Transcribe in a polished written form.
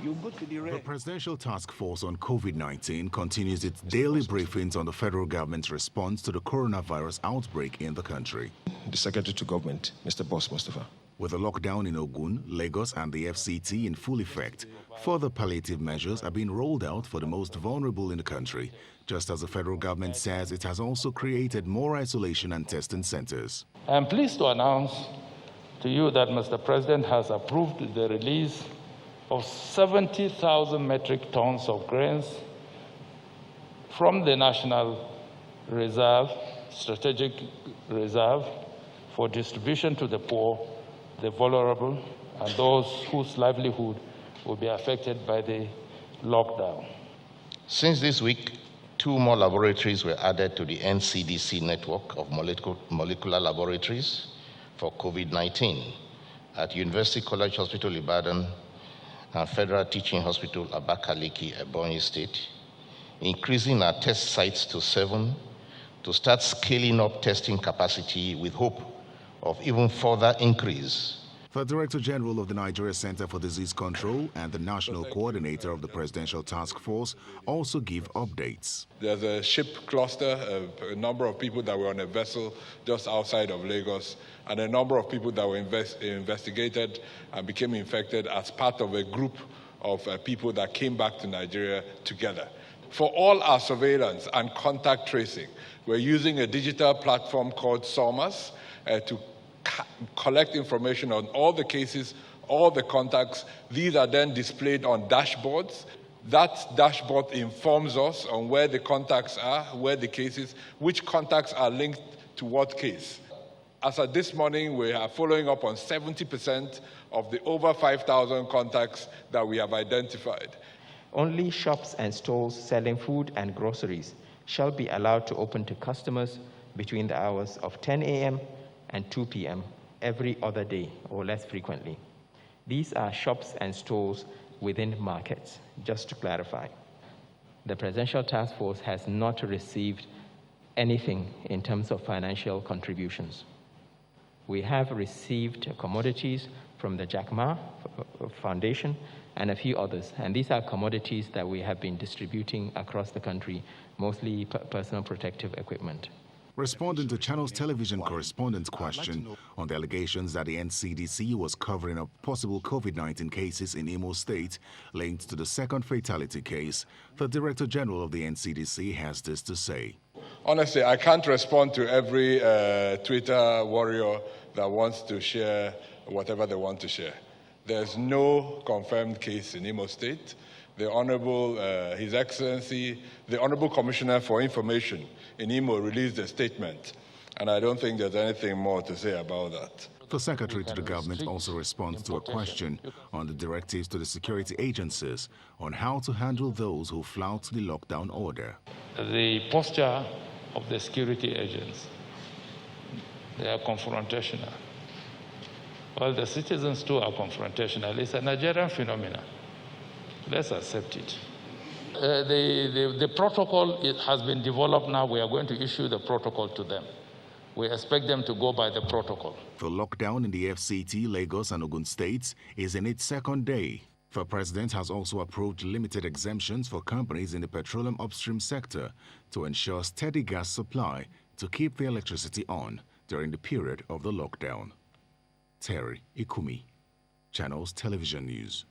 you go to the The Presidential Task Force on COVID-19 continues its daily briefings on the federal government's response to the coronavirus outbreak in the country. The Secretary to Government, Mr. Boss Mustafa. With the lockdown in Ogun, Lagos and the FCT in full effect, further palliative measures are being rolled out for the most vulnerable in the country, just as the federal government says it has also created more isolation and testing centers. I am pleased to announce to you that Mr. President has approved the release of 70,000 metric tons of grains from the National Reserve, Strategic Reserve, for distribution to the poor, the vulnerable, and those whose livelihood will be affected by the lockdown. Since this week, 2 more laboratories were added to the NCDC network of molecular laboratories for COVID-19 at University College Hospital, Ibadan, and Federal Teaching Hospital, Abakaliki, Ebonyi State, increasing our test sites to 7 to start scaling up testing capacity with hope of even further increase. The Director General of the Nigeria Center for Disease Control and the National Coordinator of the Presidential Task Force also give updates. There's a ship cluster, a number of people that were on a vessel just outside of Lagos, and a number of people that were investigated and became infected as part of a group of people that came back to Nigeria together. For all our surveillance and contact tracing, we're using a digital platform called SORMAS to collect information on all the cases, all the contacts. These are then displayed on dashboards. That dashboard informs us on where the contacts are, where the cases, which contacts are linked to what case. As of this morning, we are following up on 70% of the over 5,000 contacts that we have identified. Only shops and stores selling food and groceries shall be allowed to open to customers between the hours of 10 a.m. and 2 p.m. every other day or less frequently. These are shops and stores within markets, just to clarify. The Presidential Task Force has not received anything in terms of financial contributions. We have received commodities from the Jack Ma Foundation and a few others, and these are commodities that we have been distributing across the country, mostly personal protective equipment. Responding to Channels Television correspondent's question on the allegations that the NCDC was covering up possible COVID-19 cases in Imo State linked to the second fatality case, the Director General of the NCDC has this to say. Honestly, I can't respond to every Twitter warrior that wants to share whatever they want to share. There's no confirmed case in Imo State. The Honorable, His Excellency, the Honorable Commissioner for Information in Imo released a statement, and I don't think there's anything more to say about that. The Secretary to the Government also responds to a question on the directives to the security agencies on how to handle those who flout the lockdown order. The posture of the security agents, they are confrontational. Well, the citizens too are confrontational. It's a Nigerian phenomenon. Let's accept it. The protocol has been developed now. We are going to issue the protocol to them. We expect them to go by the protocol. The lockdown in the FCT, Lagos and Ogun states is in its second day. The President has also approved limited exemptions for companies in the petroleum upstream sector to ensure steady gas supply to keep the electricity on during the period of the lockdown. Terry Ikumi, Channels Television News.